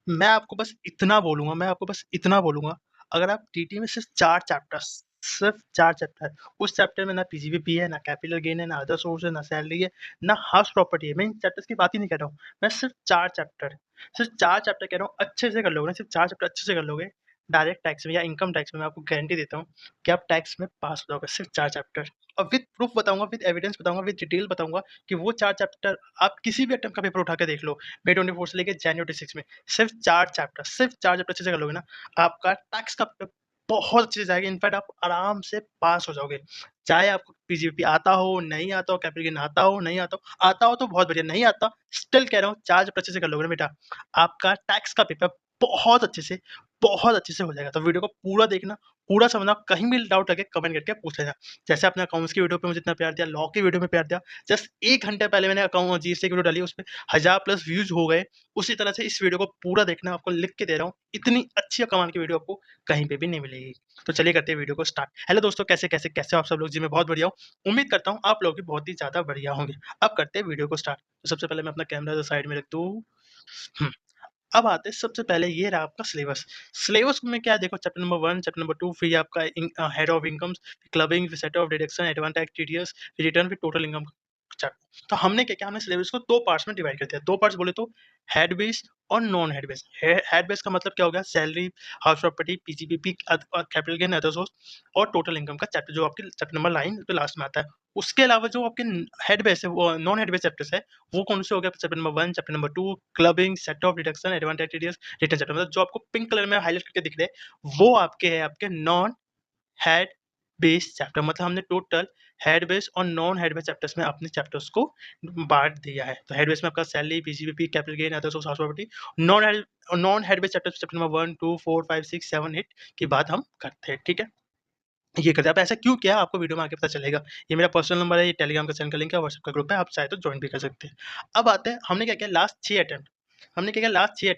मैं आपको बस इतना बोलूँगा, अगर आप टीटी में सिर्फ़ 4 चैप्टर, उस चैप्टर में ना पीजीबीपी है, ना कैपिटल गेन है, ना अदर सोर्स है, ना सैलरी है, ना हाउस प्रॉपर्टी है। मैं इन चैप्टर्स की बात ही नहीं कर रहा हूँ। मैं सिर्फ़ 4 चैप्टर कह रहा हूँ, अच्छे से कर लोगे ना, सिर्फ़ 4 चैप्टर अच्छे से कर लोगे, डायरेक्ट टैक्स में या इनकम टैक्स में मैं आपको गारंटी देता हूँ कि आप टैक्स में पास हो जाओगे, सिर्फ़ 4 चैप्टर। और विद प्रूफ बताऊँगा, विद एविडेंस बताऊँगा, विद डिटेल बताऊँगा कि वो 4 चैप्टर आप किसी भी अटेम्प्ट का पेपर उठा के देख लो, May 24 से लेके January 26 में। सिर्फ 4 चैप्टर अच्छे से कर लोगे ना, आपका टैक्स का पेपर बहुत अच्छे से जाएगा। इनफैक्ट आप आराम से पास हो जाओगे। चाहे आपको पीजीपी आता हो, नहीं आता हो, कैपिटल गेन आता हो, नहीं आता हो तो बहुत बढ़िया, नहीं आता स्टिल कह रहा हूँ 4 चैप्टर अच्छे से कर लोगे ना बेटा, आपका टैक्स का पेपर बहुत अच्छे से हो जाएगा। तो वीडियो को पूरा देखना, पूरा समझना, कहीं भी डाउट लगे कमेंट करके पूछ लेना। जैसे आपने अकाउंट्स की वीडियो पे मुझे इतना प्यार दिया, लॉ की वीडियो में प्यार दिया, जस्ट 1 घंटे पहले मैंने अकाउंट जीएसटी की वीडियो डाली, उसपे 1000 प्लस व्यूज़ हो गए। उसी तरह से इस वीडियो को पूरा देखना, आपको लिख के दे रहा हूँ, इतनी अच्छी और कमाल की वीडियो आपको कहीं पे भी नहीं मिलेगी। तो चलिए करते हैं वीडियो को स्टार्ट। हेलो दोस्तों, कैसे हो आप सब लोग? जी मैं बहुत बढ़िया हूँ। उम्मीद करता हूँ आप लोग भी बहुत ही ज़्यादा बढ़िया होंगे। अब करते हैं वीडियो को स्टार्ट। तो सबसे पहले मैं अपना कैमरा इधर साइड में रख दूँ। हुँ। अब आते हैं सबसे पहले, ये रहा आपका सिलेबस। सिलेबस में क्या है देखो, चैप्टर नंबर 1, चैप्टर नंबर 2, फिर ये आपका हेड ऑफ इनकम्स, क्लबिंग, फिर set of deduction, advance tax, TDS, फिर रिटर्न, फिर टोटल इनकम चैप्टर। तो हमने क्या किया, हमने सिलेबस को 2 पार्ट्स में डिवाइड कर दिया। 2 पार्ट्स बोले तो हेड बेस्ड और non head based. Head based का मतलब क्या हो गया, salary, house property, PGBP, capital gain, other source और टोटल इनकम का चैप्टर जो आपके चैप्टर नंबर 9 पे लास्ट में आता है। उसके अलावा जो आपके हेड बेस्ड है, वो नॉन हेड बेस्ड चैप्टर्स है, वो कौन से हो गया, chapter number 1, chapter number 2, clubbing, set of deduction, advance tax, return chapter. मतलब जो आपको पिंक कलर में हाईलाइट करके दिख रहे हैं, वो आपके है आपके नॉन हेड बेस्ड चैप्टर। मतलब हमने टोटल हेड बेस्ड और नॉन हेड बेस्ड चैप्टर्स में अपने चैप्टर्स को बांट दिया है। तो हेड बेस्ड में आपका salary, PGBP, capital gain, other source, house property. Non head based chapter, chapter number 1, 2, 4, 5, 6, 7, 8 की बात हम करते हैं, ठीक है? ये करते हैं। अब ऐसा क्यों किया, आपको वीडियो में आगे पता चलेगा। ये मेरा पर्सनल नंबर है, ये टेलीग्राम का चैनल का लिंक है, व्हाट्सएप का ग्रुप है, आप चाहे तो ज्वाइन भी कर सकते हैं। अब आते हैं, हमने क्या किया लास्ट 6 अटेम्प्ट,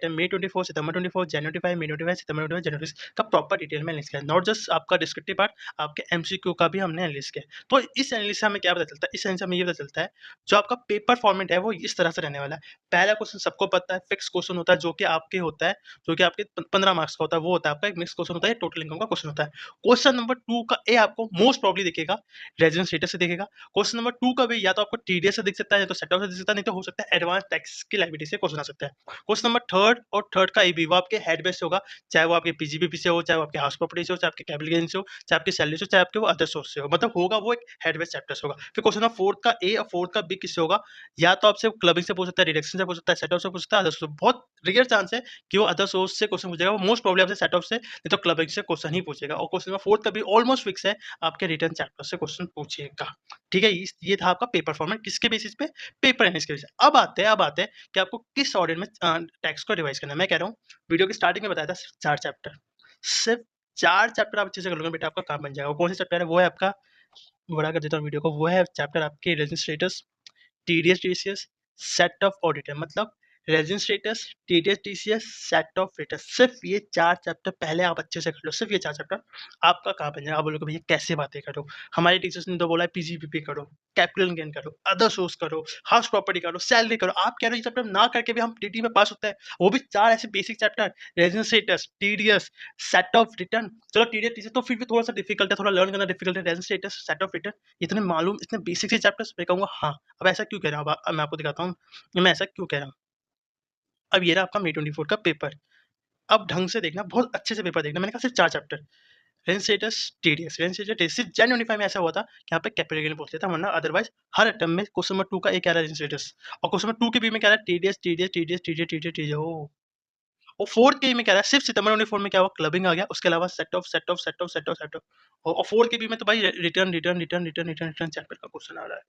मई 24, सितंबर 24, जनवरी 5, मई 25, सितंबर 25, जनवरी का प्रॉपर डिटेल में एनालिसिस किया। नॉट जस्ट आपका डिस्क्रिप्टिव पार्ट, आपके एमसीक्यू का भी हमने एनालिसिस किया। तो इस एनालिसिस से हमें क्या पता चलता है, इस एनालिसिस से हमें ये पता चलता है, जो आपका पेपर फॉर्मेट है वो इस तरह से रहने वाला है। पहला क्वेश्चन सबको पता है, फिक्स क्वेश्चन होता है, जो कि आपके होता है, जो कि आपके 15 मार्क्स का होता है, वो होता है आपका एक मिक्स क्वेश्चन होता है, टोटल इनकम का क्वेश्चन होता है। क्वेश्चन नंबर 2 का ए आपको मोस्ट प्रोबब्ली दिखेगा, रेजिडेंस स्टेटस से दिखेगा। क्वेश्चन नंबर 2 का भी या तो आपको टीडीएस से दिख सकता है, या तो सेट ऑफ से दिख सकता है, नहीं तो हो सकता है एडवांस टैक्स की लायबिलिटी से क्वेश्चन आ सकता है। क्वेश्चन नंबर थर्ड का एबी, वो आपके हेड बेस से होगा, चाहे वो आपके पीजीबीपी से हो, चाहे वो आपके हाउस प्रॉपर्टी से हो, चाहे आपके कैपिटल गेन से हो, चाहे आपकी सैलरी से हो, चाहे आपके वो अदर सोर्स से हो, मतलब होगा वो एक हेड बेस चैप्टर होगा। फिर क्वेश्चन नंबर 4 का ए और 4 का बी किससे होगा, या तो आपसे क्लबिंग से पूछ सकता है, डिडक्शन से पूछ सकता है, सेट ऑफ से पूछ सकता है, अदर सोर्स। बहुत रेयर चांस है कि वो अदर सोर्स से क्वेश्चन पूछेगा, वो मोस्ट प्रोबब्ली आपसे सेट ऑफ से, नहीं तो क्लबिंग से क्वेश्चन ही पूछेगा। और क्वेश्चन नंबर 4 का भी ऑलमोस्ट फिक्स है, आपके रिटर्न चैप्टर से क्वेश्चन पूछेगा। ठीक है, ये था आपका पेपर फॉर्मेट, किसके बेसिस पे, पेपर एनालिसिस के बेसिस पे। अब आते हैं कि आपको किस ऑर्डर में टैक्स को रिवाइज करना है। मैं कह रहा हूँ, वीडियो की स्टार्टिंग में बताया था सिर्फ 4 चैप्टर आप अच्छे से कर लोगे बेटा, आपका काम बन जाएगा। कौन सा चैप्टर है, वो है आपका, बड़ा कर देता हूँ वीडियो को, वो है चैप्टर आपके residence status, TDS TCS, set off auditor. मतलब residence status, TDS TCS, set off return. सिर्फ ये 4 चैप्टर पहले आप अच्छे से कर लो, सिर्फ ये 4 चैप्टर आपका काम बन जाएगा। आप बोलोगे भैया कैसे बातें करो, हमारे टीचर्स ने तो बोला है पीजीपीपी करो, कैपिटल गेन करो, अदर सोर्स करो, हाउस प्रॉपर्टी करो, सैलरी करो। आप कह रहे हो ये चैप्टर ना करके भी हम टीटी में पास होता है, वो भी 4 ऐसे basic chapter, residence status, TDS, set off return. चलो टीडीएस टीसीएस तो फिर भी थोड़ा सा डिफिकल्ट है, थोड़ा लर्न करना डिफिकल्ट है। Residence status, set off return, इतने मालूम, इतने बेसिक से चैप्टर्स, मैं कहूँगा हाँ। अब ऐसा क्यों कह रहा हूँ, अब मैं आपको दिखाता हूँ मैं ऐसा क्यों कह रहा हूँ। अब ये रहा आपका May 24 का पेपर। अब ढंग से देखना, बहुत अच्छे से पेपर देखना। मैंने कहा सिर्फ 4 chapter, range status, TDS, range status, TDS. सिर्फ जनवरी 5 में ऐसा हुआ था कि यहाँ पे कैपिटल गेन पूछ लिया था, वरना अदरवाइज हर अटेम्प्ट में क्वेश्चन नंबर 2 का एक आ रहा है रेंज स्टेटस, और क्वेश्चन नंबर 2 के बी में क्या रहा है, TDS TDS TDS TDS TDS TDS. ओह! और 4 के बी में क्या रहा है, सिर्फ सितंबर 24 में क्या हुआ, क्लबिंग आ गया, उसके अलावा सेट ऑफ। और 4 के बी में तो भाई रिटर्न चैप्टर का क्वेश्चन आ रहा है।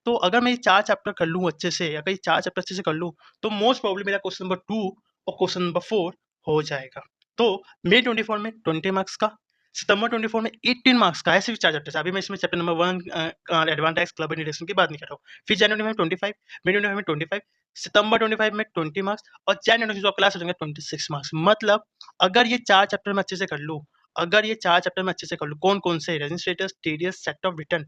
तो अगर मैं ये 4 चैप्टर कर लूँ अच्छे से, अगर ये 4 चैप्टर अच्छे से कर लूँ, तो मोस्ट प्रोबेबली मेरा क्वेश्चन नंबर 2 और क्वेश्चन नंबर 4 हो जाएगा। तो मई 24 में 20 मार्क्स का, सितंबर 24 में 18 मार्क्स का, ऐसे भी 4 चैप्टर्स। अभी मैं इसमें chapter number 1 advance tax, club and deduction की बात नहीं कर रहा हूँ। फिर जनवरी में 25, मई 25 में 25, सितंबर 25 में 20 मार्क्स, और जनवरी जो क्लास हो जाएंगे 26 मार्क्स। मतलब अगर ये 4 चैप्टर मैं अच्छे से कर लूँ, कौन-कौन से, residence status, TDS, set off return,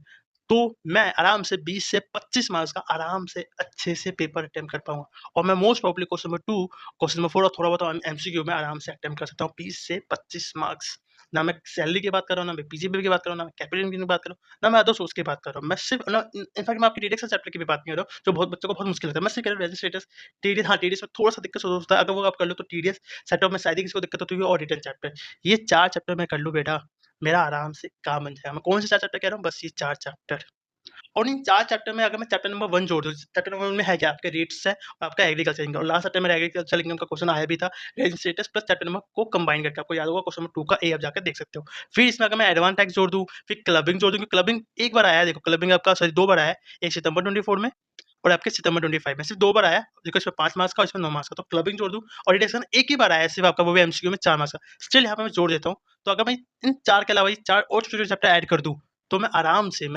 तो मैं आराम से 20 से 25 मार्क्स का आराम से अच्छे से पेपर अटेम्प्ट कर पाऊँगा और मैं most probably question number 2, question number 4 और थोड़ा बहुत एमसीक्यू में आराम से अटेम्प्ट कर सकता हूँ 20 से 25 मार्क्स। ना मैं सैलरी की बात कर रहा हूँ, ना मैं पीजीपी की बात कर रहा हूँ, ना मैं कैपिटल की बात कर रहा हूँ, ना मैं अदर सोर्स की बात कर रहा हूँ। मैं सिर्फ ना इनफैक्ट मैं आपकी टीडीएस चैप्टर की भी बात नहीं कर रहा हूँ, जो बहुत बच्चों को बहुत मुश्किल लगता है। मैं सिर्फ कह रहा हूँ रजिस्ट्रेटर्स, टीडीएस, हाँ, टीडीएस में थोड़ा-सा दिक्कत हो सकता है, अगर वो आप कर लो तो टीडीएस, सेटअप में शायद ही किसी को दिक्कत होती होगी और रिटन चैप्टर। ये 4 चैप्टर मैं कर लूँ बेटा, मेरा आराम से काम बन जाएगा। मैं कौन से 4 चैप्टर कह रहा हूँ? बस ये 4 चैप्टर। और इन 4 चैप्टर में अगर मैं चैप्टर नंबर 1 जोड़ दूँ, चैप्टर नंबर 1 में है क्या? आपके रेट्स है और आपका एग्रीकल्चर इनकम और लास्ट चैप्टर में एग्रीकल्चर इनकम का क्वेश्चन आया भी था। Range status plus chapter number को कंबाइन करके आपको याद होगा क्वेश्चन नंबर 2 का ए आप जाकर देख सकते हो। फिर इसमें अगर मैं एडवांस टैक्स जोड़ दूँ, फिर क्लबिंग जोड़ दूँ, क्योंकि क्लबिंग एक बार आया है, देखो क्लबिंग आपका सॉरी 2 बार आया है, एक सितंबर 24 में और आपके सितंबर 25 में, सिर्फ 2 बार आया है। देखो इसमें 5 मार्क्स का और इसमें 9 मार्क्स का, तो क्लबिंग जोड़ दूँ और रिडक्शन एक ही बार आया है सिर्फ आपका, वो भी एमसीक्यू में 4 मार्क्स का। स्टिल यहाँ पे मैं जोड़ देता हूँ। तो अगर मैं इन 4 के अलावा ये 4 और छोटे-छोटे चैप्टर ऐड कर दूँ, तो मैं आराम से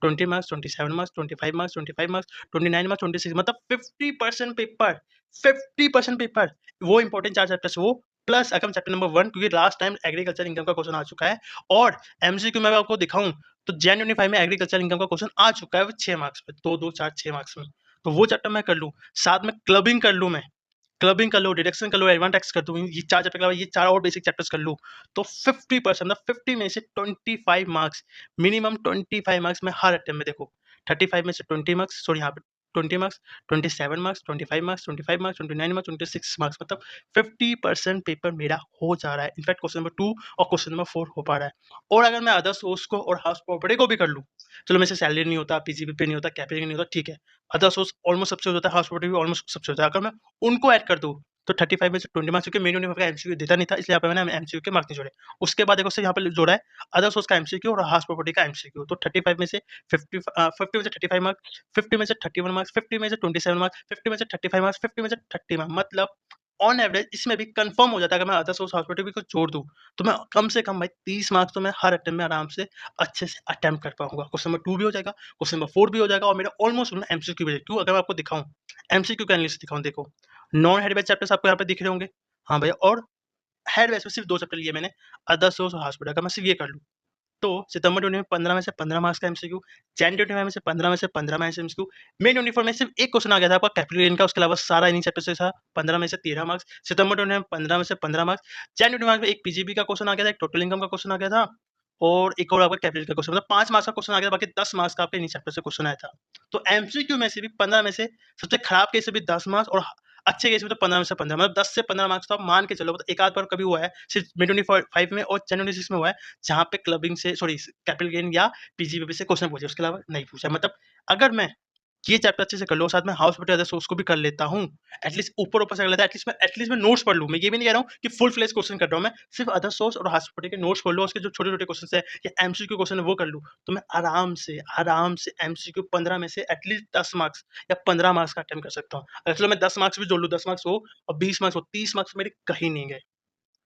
20 marks, 27 marks, 25 marks, 25 marks, 29 marks, 26 मतलब 50% पेपर, 50% पेपर, वो इंपॉर्टेंट 4 चैप्टर्स वो प्लस अगर चैप्टर नंबर 1, क्योंकि लास्ट टाइम एग्रीकल्चर इनकम का क्वेश्चन आ चुका है और एमसीक्यू में मैं आपको दिखाऊँ तो जैन 25 में एग्रीकल्चर इनकम का क्वेश्चन आ चुका है, वो 6 मार्क्स पे, 2, 2, 4, 6 मार्क्स में। तो वो चैप्टर मैं कर लूँ, साथ में क्लबिंग कर लूँ मैं। क्लबिंग कर लो, डिडक्शन कर लो, एडवांस टैक्स कर दूँ, ये 4 चैप्टर के अलावा ये 4 और बेसिक चैप्टर्स कर लूँ, तो 50% मतलब 50 में से 25 मार्क्स, मिनिमम 25 मार्क्स मैं हर अटेम्प्ट में देखो, 35 में से 20 मार्क्स, सॉरी यहाँ पे 20 marks, 27 marks, 25 marks, 25 marks, 29 marks, 26 marks मतलब 50% पेपर मेरा हो जा रहा है। इनफैक्ट क्वेश्चन नंबर 2 और क्वेश्चन नंबर 4 हो पा रहा है। और अगर मैं अदर सोर्स को और हाउस प्रॉपर्टी को भी कर लूँ, चलो मेरे से सैलरी नहीं होता, पीजीपी पे नहीं होता, कैपिटल नहीं होता, ठीक है। अदर सोर्स ऑलमोस्ट सबसे होता है, हाउस प्रॉपर्टी भी ऑलमोस्ट सबसे होता है। अगर मैं उनको ऐड कर दूँ तो 35 में से 20 मार्क्स, क्योंकि मेन यूनिवर्सिटी का एमसीक्यू देता नहीं था, इसलिए यहाँ पे मैंने एमसीक्यू के मार्क्स नहीं जोड़े। उसके बाद देखो उससे यहाँ पे जोड़ा है अदर सोर्स का एमसीक्यू और हाउस प्रॉपर्टी का एमसीक्यू, तो 35 में से 50 में से 35 मार्क्स, 50 में से 31 मार्क्स, 50 में से 27 मार्क्स, 50 में से 35 मार्क्स, 50 में से 30 मार्क्स, मतलब ऑन एवरेज इसमें भी कंफर्म हो जाता है, अगर मैं अदर सोर्स हाउस प्रॉपर्टी को जोड़ दूँ, तो मैं कम से कम भाई 30 मार्क्स तो मैं हर अटेम्प्ट में आराम से अच्छे से अटेम्प्ट कर पाऊँगा। क्वेश्चन नंबर 2 भी हो जाएगा, क्वेश्चन नंबर 4 भी हो जाएगा और मेरा ऑलमोस्ट एमसीक्यू भी है। क्यों? अगर मैं आपको दिखाऊँ, एमसीक्यू का एनालिसिस दिखाऊँ, देखो नॉन हेड बैच चैप्टर्स आपको यहाँ पे दिख रहे होंगे। हाँ भैया, और हेड बैच में सिर्फ 2 चैप्टर लिए मैंने, अदर सोर्स और हॉस्पिटल का, मैं सिर्फ ये कर लूँ। तो सितंबर 20 में 15 में से 15 मार्क्स का एमसीक्यू, जैन 25 में से 15 में से 15 मार्क्स एमसीक्यू, मई 24 में सिर्फ एक क्वेश्चन आ गया था आपका कैपिटल गेन का, उसके अलावा सारा इन्हीं चैप्टर से था, 15 में से 13 मार्क्स, सितंबर 20 में 15 में से 15 मार्क्स, जैन 25 में एक पीजीबी का क्वेश्चन आ गया था, एक टोटल इनकम का क्वेश्चन आ गया था और एक और आपका कैपिटल का क्वेश्चन, मतलब 5 मार्क्स का क्वेश्चन आ गया था, बाकी 10 मार्क्स का आपके इन्हीं चैप्टर से क्वेश्चन आया था। तो एमसीक्यू में से भी 15 में से सबसे खराब केस में भी 10 मार्क्स और अच्छे केस में तो 15 में से 15, मतलब 10 से 15 मार्क्स तो आप मान के चलो, मतलब एक आध बार कभी हुआ है, सिर्फ मई 25 में और जन 26 में हुआ है, जहाँ पे क्लबिंग से सॉरी कैपिटल गेन या पीजीबीपी से क्वेश्चन पूछे, उसके अलावा नहीं पूछा। मतलब अगर मैं ये चैप्टर अच्छे से कर लो, साथ में हाउस बटे अदर सोर्स को भी कर लेता हूँ, एटलीस्ट ऊपर-ऊपर से कर लेता हूँ, एटलीस्ट मैं नोट्स पढ़ लूँ। मैं ये भी नहीं कह रहा हूँ कि फुल फ्लेज क्वेश्चन कर रहा हूँ मैं, सिर्फ अदर सोर्स और हाउस बटे के नोट्स पढ़ लो, उसके जो छोटे-छोटे क्वेश्चन है या एमसीक्यू क्वेश्चन है वो कर लूँ, तो मैं आराम से एमसीक्यू 15 में से एटलीस्ट 10 मार्क्स या 15 मार्क्स का अटेम्प्ट कर सकता हूँ। अगर चलो मैं 10 मार्क्स भी जोड़ लूँ, 10 मार्क्स हो और 20 मार्क्स हो, 30 मार्क्स मेरे कहीं नहीं गए।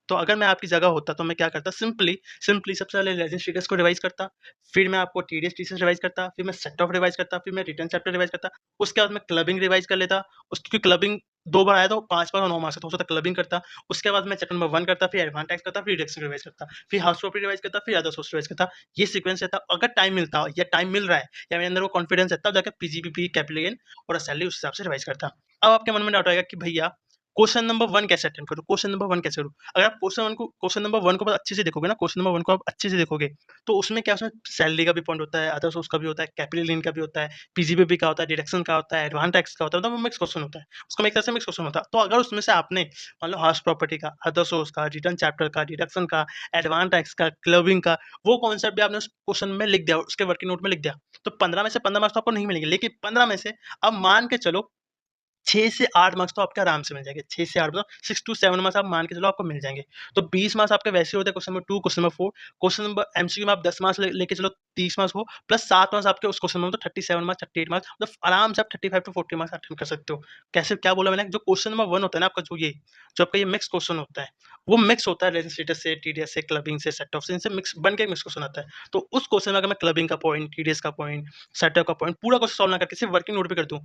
तो अगर मैं आपकी जगह होता तो मैं क्या करता, सिंपली सिंपली सबसे पहले लेजेंड स्टेटस को रिवाइज़ करता, फिर मैं आपको टीडीएस थीसिस रिवाइज़ करता, फिर मैं सेट ऑफ रिवाइज़ करता, फिर मैं रिटन चैप्टर रिवाइज़ करता, उसके बाद मैं क्लबिंग रिवाइज़ कर लेता, उसकी क्लबिंग 2 बार आया तो 5 बार और 9 मार्क्स का, तो हो सकता है क्लबिंग करता, उसके बाद मैं चैप्टर नंबर 1 करता, फिर एडवांस टैक्स करता, फिर रिडक्शन रिवाइज़ करता, फिर हाउस प्रॉपर्टी रिवाइज़ करता, फिर अदर सोर्स रिवाइज़ करता। ये सीक्वेंस रहता, अगर टाइम मिलता या टाइम मिल रहा है या मेरे अंदर वो कॉन्फिडेंस है, तब जाके पीजीपीपी, कैपिटल गेन और सैलरी उस हिसाब से रिवाइज़ करता। अब आपके मन में डाउट आएगा कि भैया क्वेश्चन नंबर 1 कैसे अटेम्प्ट करूँ? क्वेश्चन नंबर 1 कैसे करूँ? अगर आप क्वेश्चन नंबर 1 को बहुत अच्छे से देखोगे ना, क्वेश्चन नंबर 1 को आप अच्छे से देखोगे, तो उसमें क्या, उसमें सैलरी का भी पॉइंट होता है, अदर सोर्स का भी होता है, कैपिटल गेन का भी होता है, पीजीबीपी का होता है, डिडक्शन का होता है, एडवांस टैक्स का होता है, मतलब वो मिक्स क्वेश्चन होता है। उसका एक तरह से मिक्स क्वेश्चन होता है। तो अगर उसमें से आपने मान लो हाउस प्रॉपर्टी का, अदर सोर्स का, रिटर्न चैप्टर का, डिडक्शन का, एडवांस टैक्स का, क्लबिंग का, वो कॉन्सेप्ट भी आपने उस क्वेश्चन में लिख दिया, उसके वर्किंग नोट में लिख दिया, तो 15 में से 15 मार्क्स तो आपको नहीं मिलेंगे। लेकिन 15 में से अब मान के चलो 6 से 8 मार्क्स तो आपके आराम से मिल जाएँगे। 6 से 8 मतलब 6 टू 7 मार्क्स आप मान के चलो आपको मिल जाएँगे। तो 20 मार्क्स आपके वैसे होते हैं question number 2, question number 4, question number MCQ में आप 10 मार्क्स लेके चलो 30 मार्क्स हो, प्लस 7 मार्क्स आपके उस क्वेश्चन में, तो 37 मार्क्स, 38 मार्क्स, मतलब आराम से आप 35 टू 40 मार्क्स अटेम्प्ट कर सकते हो। कैसे, क्या बोला मैंने? जो क्वेश्चन नंबर 1 होता है ना आपका, जो आपका ये मिक्स क्वेश्चन होता है, वो मिक्स होता है रेलेशन स्टेटस से, टीडीएस से, क्लबिंग से, सेट ऑफ से, इनसे मिक्स बन के मिक्स क्वेश्चन आता है। तो उस क्वेश्चन में अगर मैं क्लबिंग का पॉइंट, टीडीएस का पॉइंट, सेट ऑफ का पॉइंट पूरा क्वेश्चन सॉल्व ना करके सिर्फ वर्किंग नोट पे कर दूँ,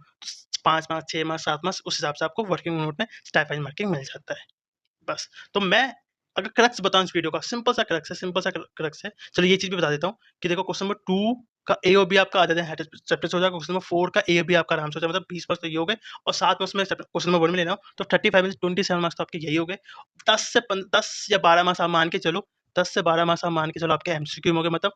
5 मार्क्स, 6 मार्क्स, 7 मार्क्स, उस हिसाब से आपको वर्किंग नोट में स्टाइपेंड मार्किंग मिल जाता है। बस। तो मैं अगर क्रक्स बताऊँ इस वीडियो का, सिंपल सा क्रक्स है, चलिए ये चीज़ भी बता देता हूँ कि देखो क्वेश्चन नंबर 2 का ए और बी आपका आ जाता है चैप्टर से हो जाएगा, क्वेश्चन नंबर 4 का ए और बी आपका आराम से हो जाएगा, मतलब 20 मार्क्स तो ये हो गए और साथ में उसमें क्वेश्चन नंबर 1 में लेना हो तो 35 में से 27 मार्क्स तो आपके यही हो गए। 10 या 12 मार्क्स आप मान के चलो, 10 से 12 मार्क्स आप मान के चलो आपके एमसीक्यू में हो गए, मतलब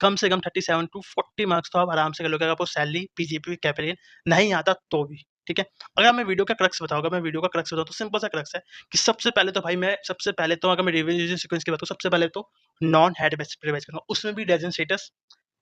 कम से कम 37 टू 40 मार्क्स तो आप आराम से कर लोगे, अगर आपको सैलरी, पीजीपी, कैपिटल नहीं आता तो भी, ठीक है। अगर मैं वीडियो का क्रक्स बताऊँ, अगर मैं वीडियो का क्रक्स बताऊँ तो सिंपल सा क्रक्स है कि सबसे पहले तो भाई मैं सबसे पहले तो अगर मैं रिवीजन सीक्वेंस की बात करूँ, सबसे पहले तो नॉन हेड बैच पे रिवाइज करूँगा, उसमें भी डेज़न स्टेटस,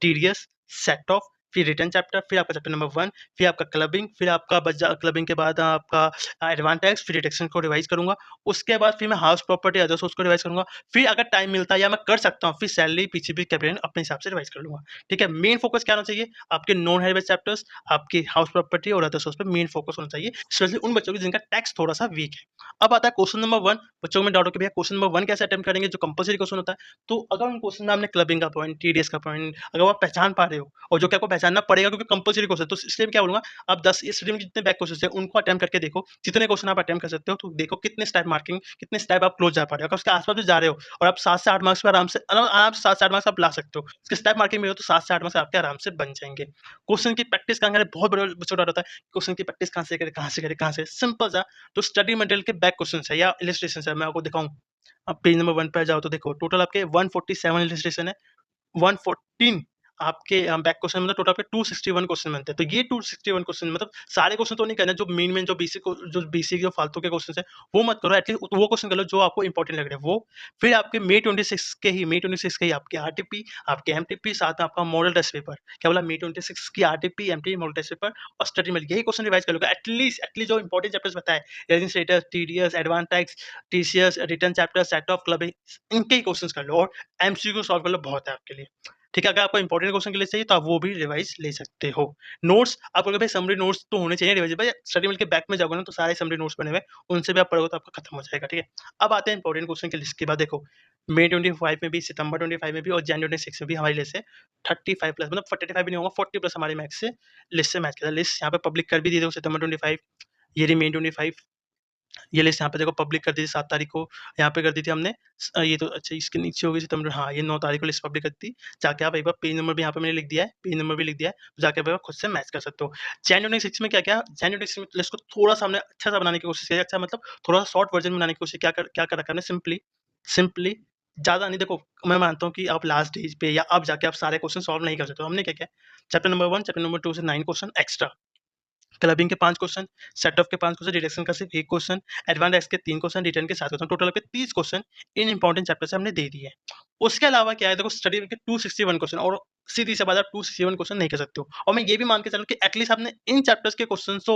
टीडीएस, सेट ऑफ, फिर रिटर्न चैप्टर, फिर आपका चैप्टर नंबर 1, फिर आपका क्लबिंग, फिर आपका बच जा क्लबिंग के बाद आपका एडवांटेज, फिर रिडक्शन को रिवाइज करूँगा। उसके बाद फिर मैं हाउस प्रॉपर्टी, अदर सोर्स को रिवाइज करूँगा। फिर अगर टाइम मिलता है या मैं कर सकता हूँ, फिर सैलरी, पीसीबी, कैपिटल अपने हिसाब से रिवाइज कर लूँगा, ठीक है। मेन फोकस क्या होना चाहिए? आपके नॉन हेड बैच चैप्टर्स, आपके हाउस प्रॉपर्टी और अदर सोर्स पे मेन फोकस होना चाहिए, स्पेशली उन बच्चों की जिनका टेक्स्ट थोड़ा-सा वीक है। अब आता है क्वेश्चन नंबर 1, बच्चों में डाउट हो कि भैया क्वेश्चन नंबर 1 कैसे अटेम्प्ट करेंगे, जो कंपल्सरी क्वेश्चन होता है। तो अगर उन क्वेश्चन में आपने क्लबिंग का पॉइंट, टीडीएस का पॉइंट अगर वो आप पहचान पा रहे हो और जो कि आपको पहचानना पड़ेगा क्योंकि कंपल्सरी क्वेश्चन है, तो इसलिए मैं क्या बोलूँगा, आप 10 इस स्ट्रीम के जितने बैक क्वेश्चन हैं उनको अटेम्प्ट करके देखो। जितने क्वेश्चन आप अटेम्प्ट कर सकते हो तो देखो कितने स्टेप मार्किंग, कितने स्टेप आप क्लोज जा पा रहे हो। अगर उसके आस-पास भी जा रहे हो और आप 7 से 8 मार्क्स पे आराम से 7 से 8 मार्क्स आप ला सकते हो। उसके स्टेप मार्किंग में हो तो 7 से 8 मार्क्स आपके आराम से बन जाएँगे। क्वेश्चन की प्रैक्टिस कहाँ करें, बहुत बड़े बच्चों को डाउट होता है, क्वेश्चन की प्रैक्टिस कहाँ से करें, कहाँ से करें, कहाँ से? सिंपल सा, जो स्टडी मटेरियल के बैक क्वेश्चन्स है या इलस्ट्रेशंस है, मैं आपको दिखाऊँ। आप पेज नंबर 1 पे जाओ तो देखो टोटल आपके 147 इलस्ट्रेशन है। 114 आपके बैक क्वेश्चन मतलब टोटल आपके 261 क्वेश्चन बनते हैं। तो ये 261 क्वेश्चन मतलब सारे क्वेश्चन तो नहीं करना, जो मेन जो बेसिक जो फालतू के क्वेश्चन हैं, वो मत करो। एटलीस्ट वो क्वेश्चन कर लो जो आपको इंपॉर्टेंट लग रहे हैं वो। फिर आपके मई 26 के ही आपके आरटीपी, आपके एमटीपी, साथ में आपका मॉडल टेस्ट पेपर। क्या बोला? मई 26 की RTP, MTP, model test paper और स्टडी मटेरियल, यही क्वेश्चन रिवाइज कर लोगे। एटलीस्ट जो इंपॉर्टेंट चैप्टर्स बताए, residence status, TDS, advance tax, TCS, return chapter, set off clubbing, इनके ही क्वेश्चंस कर लो और एमसीक्यू सॉल्व कर लो, बहुत है आपके लिए। ठीक है, अगर आपको इंपॉर्टेंट क्वेश्चन के लिए चाहिए तो आप वो भी रिवाइज ले सकते हो। नोट्स आप बोलोगे भाई समरी नोट्स तो होने चाहिए रिवाइज, भाई स्टडी मिल के बैक में जाओगे ना तो सारे समरी नोट्स बने हुए हैं, उनसे भी आप पढ़ोगे तो आपका खत्म हो जाएगा, ठीक है। अब आते हैं इंपॉर्टेंट क्वेश्चन की लिस्ट के बाद। देखो मई 25 में भी, सितंबर 25 में भी और जनवरी 26 में भी हमारी लिस्ट है 35 प्लस, मतलब 45 भी नहीं होगा, 40 प्लस हमारे मैक्स से लिस्ट से मैच करता है। लिस्ट यहाँ पे पब्लिक कर भी दी, देखो सितंबर 25, ये रही मई 25, ये लिस्ट यहाँ पे देखो पब्लिक कर दी थी 7 तारीख को, यहाँ पे कर दी थी हमने ये तो अच्छा इसके नीचे हो गई सितंबर, हाँ, ये 9 तारीख को लिस्ट पब्लिक कर दी। जाके आप एक बार पेज नंबर भी यहाँ पे मैंने लिख दिया है, पेज नंबर भी लिख दिया है, तो जाके आप खुद से मैच कर सकते हो। जनवरी 6 में क्या-क्या, जनवरी 6 में लिस्ट को थोड़ा-सा हमने अच्छा-सा बनाने की कोशिश की है, अच्छा मतलब थोड़ा-सा शॉर्ट वर्जन बनाने की कोशिश, क्या कर रखा है हमने, सिंपली सिंपली ज़्यादा नहीं, देखो मैं मानता हूँ कि आप लास्ट स्टेज पे या अब जाके आप सारे क्वेश्चन सॉल्व नहीं कर सकते हो। हमने क्या किया, चैप्टर नंबर 1, चैप्टर नंबर 2 से 9 क्वेश्चन एक्स्ट्रा, क्लबिंग के 5 क्वेश्चन, सेट ऑफ के 5 क्वेश्चन, डिडक्शन का सिर्फ 1 क्वेश्चन, एडवांस एक्स के 3 क्वेश्चन, रिटर्न के 7 क्वेश्चन, टोटल आपके 30 क्वेश्चन इन इंपॉर्टेंट चैप्टर से हमने दे दिए हैं। उसके अलावा क्या है, देखो स्टडी के 261 क्वेश्चन और सीधी-सी बात है, आप 261 क्वेश्चन नहीं कर सकते हो और मैं ये भी मान के चलूँ कि एटलीस्ट आपने इन चैप्टर्स के क्वेश्चन तो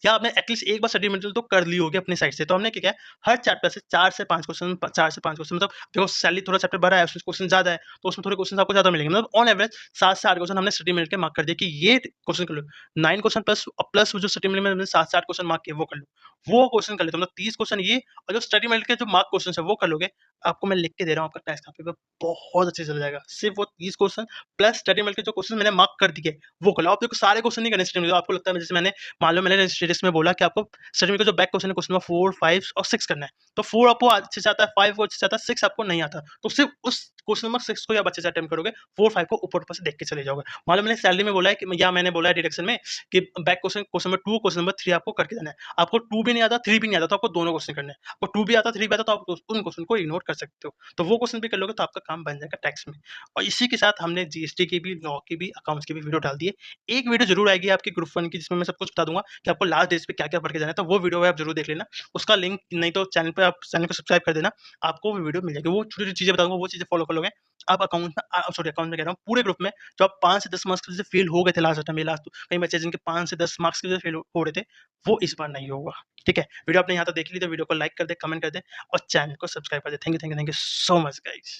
या आपने एटलीस्ट एक बार स्टडी मटेरियल तो कर ली होगी अपनी साइड से। तो हमने क्या किया है, हर चैप्टर से 4 से 5 क्वेश्चन, 4 से 5 क्वेश्चन, मतलब देखो सैलरी थोड़ा चैप्टर बड़ा है, उसमें क्वेश्चन ज़्यादा है, तो उसमें थोड़े क्वेश्चन आपको ज़्यादा मिलेंगे। मतलब ऑन एवरेज 7 से 8 क्वेश्चन हमने स्टडी मटेरियल के मार्क कर दिए कि ये क्वेश्चन कर लो। 9 क्वेश्चन प्लस जो स्टडी मटेरियल में हमने 7 से 8 क्वेश्चन मार्क किए वो कर लो। वो क्वेश्चन कर लेते हो, मतलब 30 क्वेश्चन ये और जो स्टडी मटेरियल के जो मार्क क्वेश्चन है वो कर लोगे, आपको मैं लिख के दे रहा हूँ, आपका टेस्ट का पेपर बहुत अच्छे से चल जाएगा। सिर्फ वो 30 क्वेश्चन प्लस स्टडी मटेरियल के जो क्वेश्चन मैंने मार्क कर दिए वो कर लो। आप देखो सारे क्वेश्चन नहीं करने स्टडी मटेरियल, आपको लगता है जैसे मैंने मान लो मैंने स्टेटस में बोला कि आपको स्टडी मटेरियल का जो बैक क्वेश्चन है, क्वेश्चन नंबर 4, 5 और 6 करना है। तो 4 आपको अच्छे से आता है, 5 को अच्छे से आता है, 6 आपको नहीं आता। तो सिर्फ उस क्वेश्चन नंबर 6 को आप अच्छे से अटेम्प्ट करोगे, 4, 5 को ऊपर-ऊपर से देख के चले जाओगे। मान लो मैंने सैलरी में बोला है कि या मैंने बोला है डिडक्शन में कि back question question number 2, question number 3 आपको करके देना है। आपको 2 भी नहीं आता, 3 भी नहीं आता, तो आपको दोनों क्वेश्चन करने हैं। आपको 2 भी आता, 3 भी आता, तो आप उन क्वेश्चन को इग्नोर कर सकते हो। तो वो क्वेश्चन भी कर लोगे तो आपका काम बन जाएगा टैक्स में। और इसी के साथ हमने जीएसटी की भी, लॉ की भी, अकाउंट्स की भी वीडियो डाल दी है। एक वीडियो ज़रूर आएगी आपकी ग्रुप 1 की, जिसमें मैं सब कुछ बता दूँगा कि आपको लास्ट डेज पे क्या-क्या पढ़ के जाना है, तो वो वीडियो है आप ज़रूर देख लेना। उसका लिंक नहीं तो चैनल पे आप चैनल को सब्सक्राइब कर देना, आपको वो वीडियो मिल जाएगी। वो छोटी-छोटी चीज़ें बताऊँगा, वो चीज़ें फॉलो कर लोगे, आप अकाउंट में कह रहा हूँ, पूरे ग्रुप में जो आप 5 से 10 मार्क्स की वजह से फेल हो गए थे लास्ट अटेम्प्ट में, कई बच्चे जिनके 5 से 10 मार्क्स की वजह से फेल हो रहे थे, वो इस बार नहीं होगा। ठीक है? वीडियो आपने यहाँ तक देख ली तो वीडियो को लाइक कर दें, कमेंट कर दें और चैनल को सब्सक्राइब कर दें। Thank you so much guys.